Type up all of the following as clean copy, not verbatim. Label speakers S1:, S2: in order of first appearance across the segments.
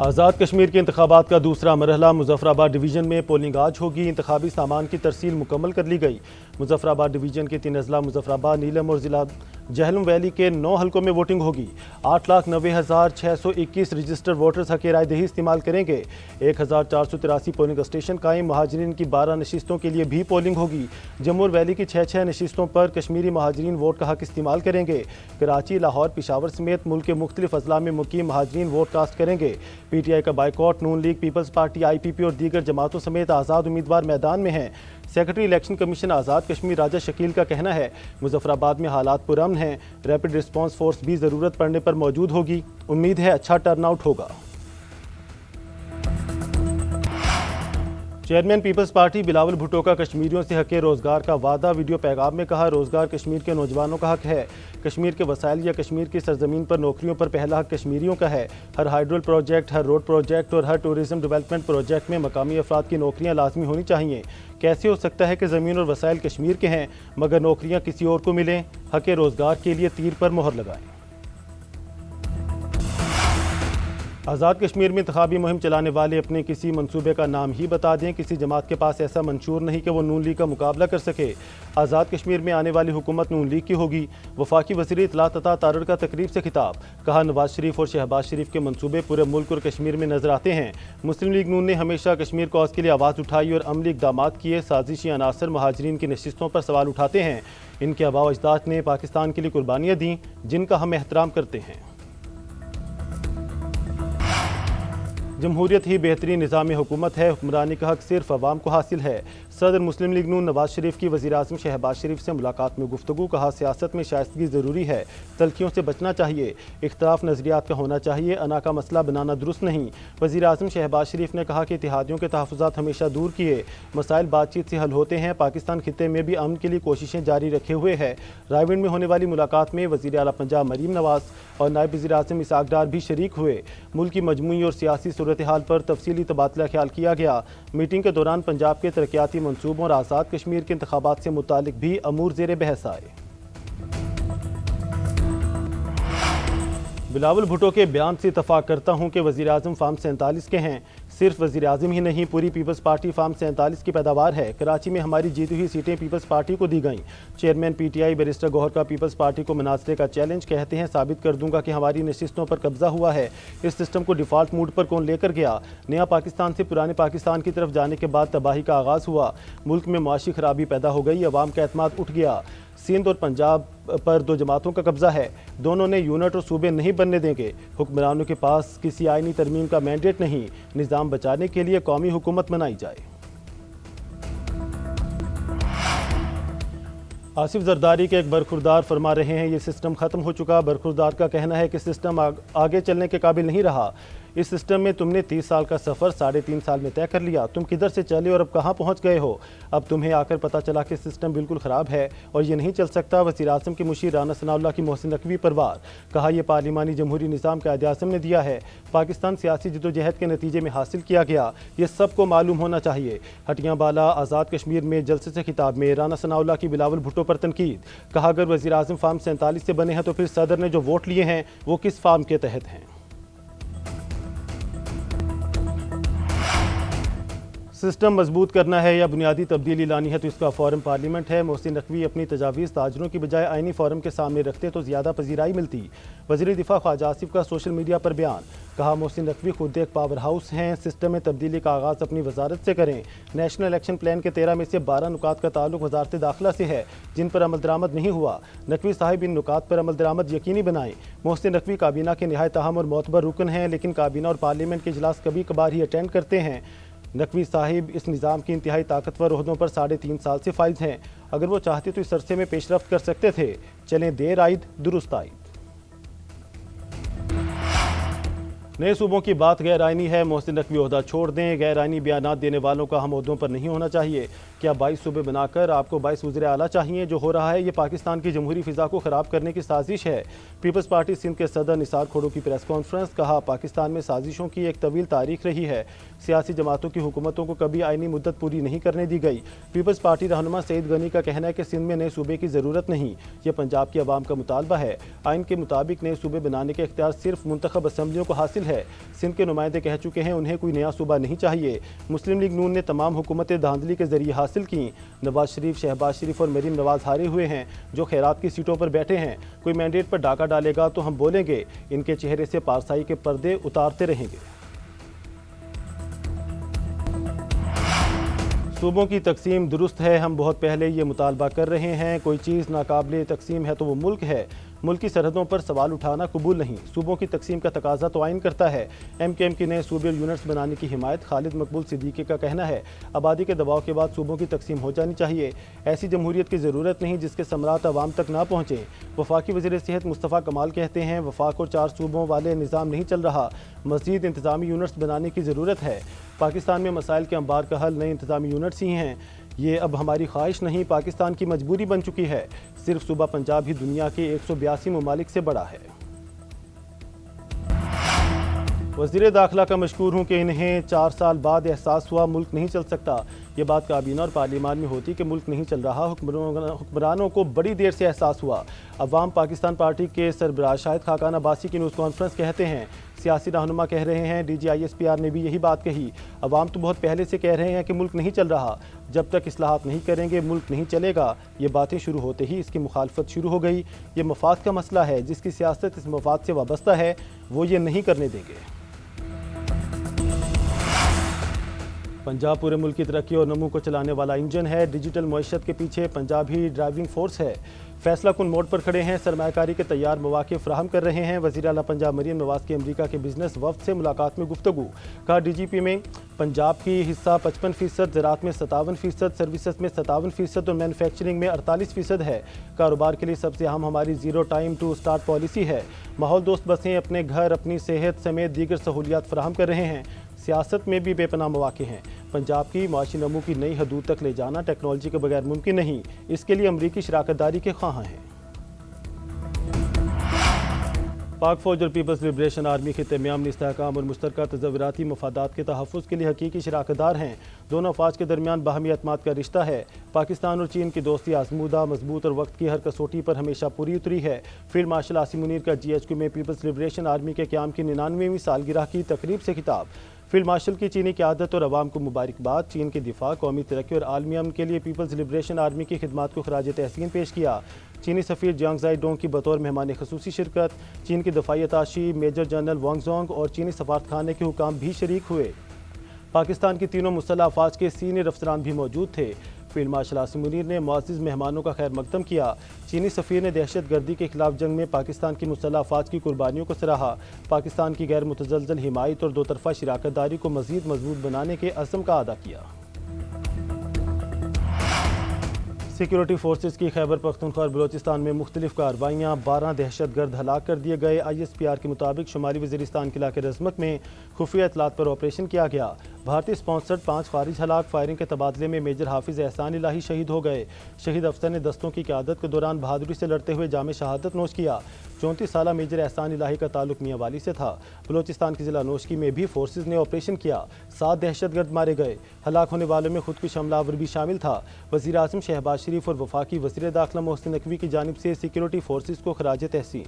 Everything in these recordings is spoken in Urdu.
S1: آزاد کشمیر کے انتخابات کا دوسرا مرحلہ مظفرآباد ڈویژن میں پولنگ آج ہوگی۔ انتخابی سامان کی ترسیل مکمل کر لی گئی۔ مظفرآباد ڈویژن کے 3 اضلاع مظفرآباد، نیلم اور ضلع جہلم ویلی کے 9 حلقوں میں ووٹنگ ہوگی۔ 8,90,621 رجسٹر ووٹرز حق رائے دہی استعمال کریں گے۔ 1,483 پولنگ اسٹیشن قائم۔ مہاجرین کی 12 نشستوں کے لیے بھی پولنگ ہوگی۔ جموں اور ویلی کی 6 نشستوں پر کشمیری مہاجرین ووٹ کا حق استعمال کریں گے۔ کراچی، لاہور، پشاور سمیت ملک کے مختلف اضلاع میں مقیم مہاجرین ووٹ کاسٹ کریں گے۔ پی ٹی آئی کا بائیکاٹ، نون لیگ، پیپلز پارٹی، آئی پی پی اور دیگر جماعتوں سمیت آزاد امیدوار میدان میں ہیں۔ Secretary election commission Azad Kashmir راجہ شکیل کا کہنا ہے مظفرآباد میں حالات پرامن ہیں۔ ریپڈ رسپانس فورس بھی ضرورت پڑنے پر موجود ہوگی۔ امید ہے اچھا ٹرن آؤٹ ہوگا۔ چیئرمین پیپلز پارٹی بلاول بھٹو کا کشمیریوں سے حق روزگار کا وعدہ۔ ویڈیو پیغام میں کہا، روزگار کشمیر کے نوجوانوں کا حق ہے۔ کشمیر کے وسائل یا کشمیر کی سرزمین پر نوکریوں پر پہلا حق کشمیریوں کا ہے۔ ہر ہائیڈرول پروجیکٹ، ہر روڈ پروجیکٹ اور ہر ٹورزم ڈیولپمنٹ پروجیکٹ میں مقامی افراد کی نوکریاں لازمی ہونی چاہیے۔ کیسے ہو سکتا ہے کہ زمین اور وسائل کشمیر کے ہیں مگر نوکریاں کسی اور کو ملیں؟ حق روزگار کے لیے تیر پر مہر لگائیں۔ آزاد کشمیر میں انتخابی مہم چلانے والے اپنے کسی منصوبے کا نام ہی بتا دیں۔ کسی جماعت کے پاس ایسا منشور نہیں کہ وہ نون لیگ کا مقابلہ کر سکے۔ آزاد کشمیر میں آنے والی حکومت نون لیگ کی ہوگی۔ وفاقی وزیر اطلاعات عطا تارڑ کا تقریب سے خطاب۔ کہا، نواز شریف اور شہباز شریف کے منصوبے پورے ملک اور کشمیر میں نظر آتے ہیں۔ مسلم لیگ نون نے ہمیشہ کشمیر کاز کے لیے آواز اٹھائی اور عملی اقدامات کیے۔ سازشی عناصر مہاجرین کی نشستوں پر سوال اٹھاتے ہیں۔ ان کے آباء و اجداد نے پاکستان کے لیے قربانیاں دیں جن کا ہم احترام کرتے ہیں۔ جمہوریت ہی بہترین نظام حکومت ہے۔ حکمرانی کا حق صرف عوام کو حاصل ہے۔ صدر مسلم لیگ نون نواز شریف کی وزیر اعظم شہباز شریف سے ملاقات میں گفتگو۔ کہا، سیاست میں شائستگی ضروری ہے، تلخیوں سے بچنا چاہیے، اختلاف نظریات کا ہونا چاہیے، انا کا مسئلہ بنانا درست نہیں۔ وزیر اعظم شہباز شریف نے کہا کہ اتحادیوں کے تحفظات ہمیشہ دور کیے، مسائل بات چیت سے حل ہوتے ہیں۔ پاکستان خطے میں بھی امن کے لیے کوششیں جاری رکھے ہوئے ہے۔ رائے ونڈ میں ہونے والی ملاقات میں وزیر اعلیٰ پنجاب مریم نواز اور نائب وزیر اعظم اسحاق ڈار بھی شریک ہوئے۔ ملک کی مجموعی اور سیاسی صورتحال پر تفصیلی تبادلہ خیال کیا گیا۔ میٹنگ کے دوران پنجاب کے ترقیاتی منصوبوں اور آزاد کشمیر کے انتخابات سے متعلق بھی امور زیر بحث آئے۔ بلاول بھٹو کے بیان سے اتفاق کرتا ہوں کہ وزیر اعظم فارم 47 کے ہیں۔ صرف وزیر اعظم ہی نہیں، پوری پیپلز پارٹی فارم 47 کی پیداوار ہے۔ کراچی میں ہماری جیتی ہوئی سیٹیں پیپلز پارٹی کو دی گئیں۔ چیئرمین پی ٹی آئی بیرسٹر گوہر کا پیپلز پارٹی کو مناظرے کا چیلنج، کہتے ہیں ثابت کر دوں گا کہ ہماری نشستوں پر قبضہ ہوا ہے۔ اس سسٹم کو ڈیفالٹ موڈ پر کون لے کر گیا؟ نیا پاکستان سے پرانے پاکستان کی طرف جانے کے بعد تباہی کا آغاز ہوا۔ ملک میں معاشی خرابی پیدا ہو گئی، عوام کا اعتماد اٹھ گیا۔ سندھ اور پنجاب پر 2 جماعتوں کا قبضہ ہے، دونوں نے یونٹ اور صوبے نہیں بننے دیں گے۔ حکمرانوں کے پاس کسی آئینی ترمیم کا مینڈیٹ نہیں، نظام بچانے کے لیے قومی حکومت بنائی جائے۔ آصف زرداری کے ایک برخوردار فرما رہے ہیں، یہ سسٹم ختم ہو چکا۔ برخوردار کا کہنا ہے کہ سسٹم آگے چلنے کے قابل نہیں رہا۔ اس سسٹم میں تم نے 30 سال کا سفر 3.5 سال میں طے کر لیا۔ تم کدھر سے چلے اور اب کہاں پہنچ گئے ہو؟ اب تمہیں آ کر پتہ چلا کہ سسٹم بالکل خراب ہے اور یہ نہیں چل سکتا۔ وزیر اعظم کے مشیر رانا ثناء اللہ کی محسن نقوی پر وار۔ کہا، یہ پارلیمانی جمہوری نظام قائد اعظم نے دیا ہے، پاکستان سیاسی جدوجہد کے نتیجے میں حاصل کیا گیا، یہ سب کو معلوم ہونا چاہیے۔ ہٹیاں بالا آزاد کشمیر میں جلسے سے خطاب میں رانا ثناء اللہ کی بلاول بھٹو پر تنقید۔ کہا، اگر وزیر اعظم فارم 47 سے بنے ہیں تو پھر صدر نے جو ووٹ لیے ہیں وہ کس فارم کے تحت ہیں؟ سسٹم مضبوط کرنا ہے یا بنیادی تبدیلی لانی ہے تو اس کا فورم پارلیمنٹ ہے۔ محسن نقوی اپنی تجاویز تاجروں کی بجائے آئینی فورم کے سامنے رکھتے تو زیادہ پذیرائی ملتی۔ وزیر دفاع خواجہ آصف کا سوشل میڈیا پر بیان۔ کہا، محسن نقوی خود ایک پاور ہاؤس ہیں، سسٹم میں تبدیلی کا آغاز اپنی وزارت سے کریں۔ نیشنل الیکشن پلان کے 13 میں سے 12 نکات کا تعلق وزارت داخلہ سے ہے جن پر عمل درآمد نہیں ہوا۔ نقوی صاحب ان نکات پر عمل درآمد یقینی بنائیں۔ محسن نقوی کابینہ کے نہایت اہم اور معتبر رکن ہیں لیکن کابینہ اور پارلیمنٹ کے اجلاس کبھی کبھار ہی اٹینڈ کرتے ہیں۔ نقوی صاحب اس نظام کی انتہائی طاقتور عہدوں پر 3.5 سال سے فائز ہیں۔ اگر وہ چاہتے تو اس عرصے میں پیش رفت کر سکتے تھے۔ چلیں دیر آئید درست آئید۔ نئے صوبوں کی بات غیر آئینی ہے، محسن نقوی عہدہ چھوڑ دیں۔ غیر آئینی بیانات دینے والوں کا ہم عہدوں پر نہیں ہونا چاہیے۔ کیا 22 صوبے بنا کر آپ کو 22 وزیر اعلیٰ چاہیے؟ جو ہو رہا ہے یہ پاکستان کی جمہوری فضا کو خراب کرنے کی سازش ہے۔ پیپلز پارٹی سندھ کے صدر نثار کھوڑو کی پریس کانفرنس۔ کہا، پاکستان میں سازشوں کی ایک طویل تاریخ رہی ہے، سیاسی جماعتوں کی حکومتوں کو کبھی آئینی مدت پوری نہیں کرنے دی گئی۔ پیپلز پارٹی رہنما سعید غنی کا کہنا ہے کہ سندھ میں نئے صوبے کی ضرورت نہیں، یہ پنجاب کی عوام کا مطالبہ ہے۔ آئین کے مطابق نئے صوبے بنانے کے اختیار صرف منتخب اسمبلیوں کو حاصل ہے۔ ہے۔ سندھ کے نمائندے کہہ چکے ہیں انہیں کوئی نیا صوبہ نہیں چاہیے۔ مسلم لیگ نون نے تمام حکومتیں دھاندلی کے ذریعے حاصل کیں۔ نواز شریف، شہباز شریف اور مریم نواز ہارے ہوئے ہیں جو خیرات کی سیٹوں پر بیٹھے ہیں۔ کوئی مینڈیٹ پر ڈاکہ ڈالے گا تو ہم بولیں گے۔ ان کے چہرے سے پارسائی کے پردے اتارتے رہیں گے۔ صوبوں کی تقسیم درست ہے، ہم بہت پہلے یہ مطالبہ کر رہے ہیں۔ کوئی چیز ناقابل تقسیم ہے تو وہ ملک ہے۔ ملکی سرحدوں پر سوال اٹھانا قبول نہیں۔ صوبوں کی تقسیم کا تقاضا تو آئین کرتا ہے۔ ایم کیو ایم کی نئے صوبے اور یونٹس بنانے کی حمایت۔ خالد مقبول صدیقی کا کہنا ہے آبادی کے دباؤ کے بعد صوبوں کی تقسیم ہو جانی چاہیے۔ ایسی جمہوریت کی ضرورت نہیں جس کے ثمرات عوام تک نہ پہنچیں۔ وفاقی وزیر صحت مصطفیٰ کمال کہتے ہیں وفاق اور 4 صوبوں والے نظام نہیں چل رہا، مزید انتظامی یونٹس بنانے کی ضرورت ہے۔ پاکستان میں مسائل کے انبار کا حل نئے انتظامی یونٹس ہی ہیں۔ یہ اب ہماری خواہش نہیں، پاکستان کی مجبوری بن چکی ہے۔ صرف صوبہ پنجاب ہی دنیا کے 182 ممالک سے بڑا ہے۔ وزیر داخلہ کا مشکور ہوں کہ انہیں 4 سال بعد احساس ہوا ملک نہیں چل سکتا۔ یہ بات کابینہ اور پارلیمان میں ہوتی کہ ملک نہیں چل رہا، حکمرانوں کو بڑی دیر سے احساس ہوا۔ عوام پاکستان پارٹی کے سربراہ شاہد خاقان عباسی کی نیوز کانفرنس کہتے ہیں سیاسی رہنما کہہ رہے ہیں، D G I S P R نے بھی یہی بات کہی۔ عوام تو بہت پہلے سے کہہ رہے ہیں کہ ملک نہیں چل رہا، جب تک اصلاحات نہیں کریں گے ملک نہیں چلے گا۔ یہ باتیں شروع ہوتے ہی اس کی مخالفت شروع ہو گئی۔ یہ مفاد کا مسئلہ ہے، جس کی سیاست اس مفاد سے وابستہ ہے وہ یہ نہیں کرنے دیں گے۔ پنجاب پورے ملک کی ترقی اور نمو کو چلانے والا انجن ہے۔ ڈیجیٹل معیشت کے پیچھے پنجاب ہی ڈرائیونگ فورس ہے۔ فیصلہ کن موڑ پر کھڑے ہیں، سرمایہ کاری کے تیار مواقع فراہم کر رہے ہیں۔ وزیر اعلیٰ پنجاب مریم نواز کی امریکہ کے بزنس وفد سے ملاقات میں گفتگو۔ کہا ڈی جی پی میں پنجاب کی حصہ 55%، زراعت میں 57%، سروسز میں 57% اور مینوفیکچرنگ میں 48% ہے۔ کاروبار کے لیے سب سے اہم ہماری zero time to start policy ہے۔ ماحول دوست بسیں اپنے گھر، اپنی صحت سمیت دیگر سہولیات فراہم کر رہے ہیں۔ سیاست میں بھی بے پناہ مواقع ہیں۔ پنجاب کی معاشی نمو کی نئی حدود تک لے جانا ٹیکنالوجی کے بغیر ممکن نہیں، اس کے لیے امریکی شراکت داری کے خواہاں ہیں۔ پاک فوج اور پیپلز لبریشن آرمی خطے میں امن استحکام اور مشترکہ تصوراتی مفادات کے تحفظ کے لیے حقیقی شراکت دار ہیں۔ دونوں افواج کے درمیان باہمی اعتماد کا رشتہ ہے۔ پاکستان اور چین کی دوستی آزمودہ، مضبوط اور وقت کی ہر کسوٹی پر ہمیشہ پوری اتری ہے۔ فیلڈ مارشل عاصم منیر کا جی ایچ کیو میں پیپلز لبریشن آرمی کے قیام کی 99ویں سالگرہ کی تقریب سے خطاب۔ فیلڈ مارشل کی چینی قیادت اور عوام کو مبارکباد۔ چین کے دفاع، قومی ترقی اور عالمی امن کے لیے پیپلز لبریشن آرمی کی خدمات کو خراج تحسین پیش کیا۔ چینی سفیر جیانگ زائی ڈونگ کی بطور مہمان خصوصی شرکت۔ چین کے دفاعی اتاشی میجر جنرل وانگ زونگ اور چینی سفارتخانے کے حکام بھی شریک ہوئے۔ پاکستان کی تینوں مسلح افواج کے سینئر افسران بھی موجود تھے۔ فیلڈ مارشل عاصم منیر نے معزز مہمانوں کا خیر مقدم کیا۔ چینی سفیر نے دہشت گردی کے خلاف جنگ میں پاکستان کی مسلح افواج کی قربانیوں کو سراہا۔ پاکستان کی غیر متزلزل حمایت اور 2 طرفہ شراکت داری کو مزید مضبوط بنانے کے عزم کا اعادہ کیا۔ سیکیورٹی فورسز کی خیبر پختونخوا اور بلوچستان میں مختلف کارروائیاں، 12 دہشت گرد ہلاک کر دیے گئے۔ آئی ایس پی آر کے مطابق شمالی وزیرستان کے علاقے رزمک میں خفیہ اطلاعات پر آپریشن کیا گیا۔ بھارتی اسپانسرڈ 5 خارج ہلاک۔ فائرنگ کے تبادلے میں میجر حافظ احسان الہی شہید ہو گئے۔ شہید افسر نے دستوں کی قیادت کے دوران بہادری سے لڑتے ہوئے جام شہادت نوش کیا۔ 34 سالہ میجر احسان الہی کا تعلق میاں والی سے تھا۔ بلوچستان کے ضلع نوشکی میں بھی فورسز نے آپریشن کیا، 7 دہشت گرد مارے گئے۔ ہلاک ہونے والوں میں خودکش حملہ آور بھی شامل تھا۔ وزیر اعظم شہباز شریف اور وفاقی وزیر داخلہ محسن نقوی کی جانب سے سیکیورٹی فورسز کو خراج تحسین۔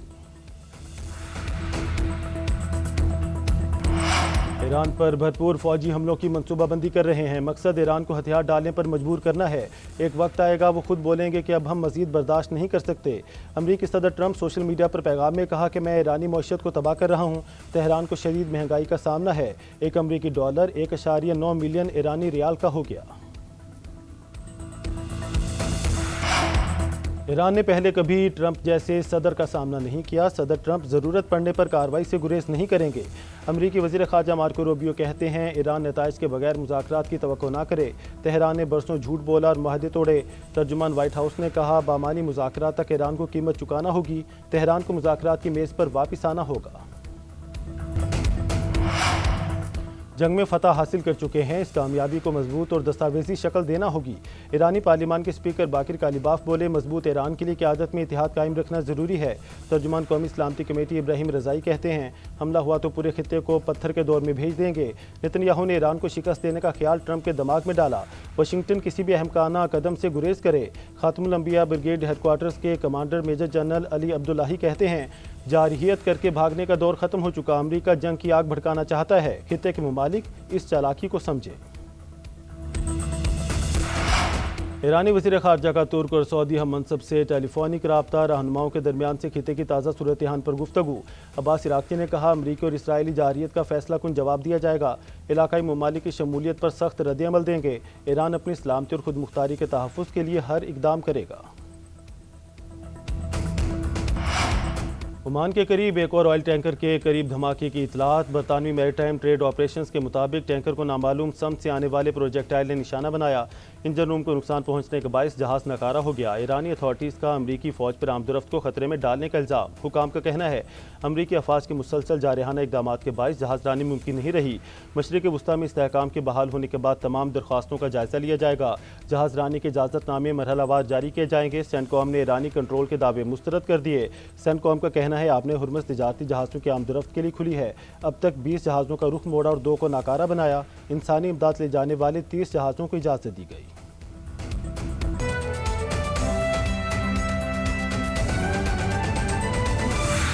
S1: ایران پر بھرپور فوجی حملوں کی منصوبہ بندی کر رہے ہیں۔ مقصد ایران کو ہتھیار ڈالنے پر مجبور کرنا ہے۔ ایک وقت آئے گا وہ خود بولیں گے کہ اب ہم مزید برداشت نہیں کر سکتے۔ امریکی صدر ٹرمپ سوشل میڈیا پر پیغام میں کہا کہ میں ایرانی معیشت کو تباہ کر رہا ہوں۔ تہران کو شدید مہنگائی کا سامنا ہے۔ ایک امریکی ڈالر 1.9 ملین ایرانی ریال کا ہو گیا۔ ایران نے پہلے کبھی ٹرمپ جیسے صدر کا سامنا نہیں کیا۔ صدر ٹرمپ ضرورت پڑنے پر کارروائی سے گریز نہیں کریں گے۔ امریکی وزیر خارجہ مارکو روبیو کہتے ہیں ایران نتائج کے بغیر مذاکرات کی توقع نہ کرے۔ تہران نے برسوں جھوٹ بولا اور معاہدے توڑے۔ ترجمان وائٹ ہاؤس نے کہا بامعنی مذاکرات تک ایران کو قیمت چکانا ہوگی۔ تہران کو مذاکرات کی میز پر واپس آنا ہوگا۔ جنگ میں فتح حاصل کر چکے ہیں، اس کامیابی کو مضبوط اور دستاویزی شکل دینا ہوگی۔ ایرانی پارلیمان کے اسپیکر باقر کالیباف بولے مضبوط ایران کے لیے قیادت میں اتحاد قائم رکھنا ضروری ہے۔ ترجمان قومی سلامتی کمیٹی ابراہیم رضائی کہتے ہیں حملہ ہوا تو پورے خطے کو پتھر کے دور میں بھیج دیں گے۔ نتنیاہو نے ایران کو شکست دینے کا خیال ٹرمپ کے دماغ میں ڈالا۔ واشنگٹن کسی بھی احمقانہ قدم سے گریز کرے۔ خاتم الانبیاء بریگیڈ ہیڈ کوارٹرز کے کمانڈر میجر جنرل علی عبداللہی کہتے ہیں جارحیت کر کے بھاگنے کا دور ختم ہو چکا، امریکہ جنگ کی آگ بھڑکانا چاہتا ہے، خطے کے ممالک اس چالاکی کو سمجھے۔ ایرانی وزیر خارجہ کا ترک اور سعودی ہم منصب سے ٹیلی فونک رابطہ، رہنماؤں کے درمیان سے خطے کی تازہ صورتحال پر گفتگو۔ عباس عراقچی نے کہا امریکی اور اسرائیلی جارحیت کا فیصلہ کن جواب دیا جائے گا، علاقائی ممالک کی شمولیت پر سخت رد عمل دیں گے، ایران اپنی سلامتی اور خود مختاری کے تحفظ کے لیے ہر اقدام کرے گا۔ عمان کے قریب ایک اور آئل ٹینکر کے قریب دھماکے کی اطلاعات۔ برطانوی میری ٹائم ٹریڈ آپریشنز کے مطابق ٹینکر کو نامعلوم سمت سے آنے والے پروجیکٹائل نے نشانہ بنایا، انجن روم کو نقصان پہنچنے کے باعث جہاز ناکارہ ہو گیا۔ ایرانی اتھارٹیز کا امریکی فوج پر آمد و رفت کو خطرے میں ڈالنے کا الزام۔ حکام کا کہنا ہے امریکی افواج کے مسلسل جارحانہ اقدامات کے باعث جہاز رانی ممکن نہیں رہی۔ مشرق وسطیٰ میں استحکام کے بحال ہونے کے بعد تمام درخواستوں کا جائزہ لیا جائے گا، جہاز رانی کے اجازت نامے مرحلہ وار جاری کیے جائیں گے۔ سینٹکام نے ایرانی کنٹرول کے دعوے مسترد کر دیے۔ سینٹکام کا کہنا ہے آپ نے ہرمز تجارتی جہازوں کی آمد و رفت کے لیے کھلی ہے، اب تک 20 جہازوں کا رخ موڑا اور 2 کو ناکارہ بنایا۔ انسانی امداد لے جانے والے 30 جہازوں کو اجازت دی گئی۔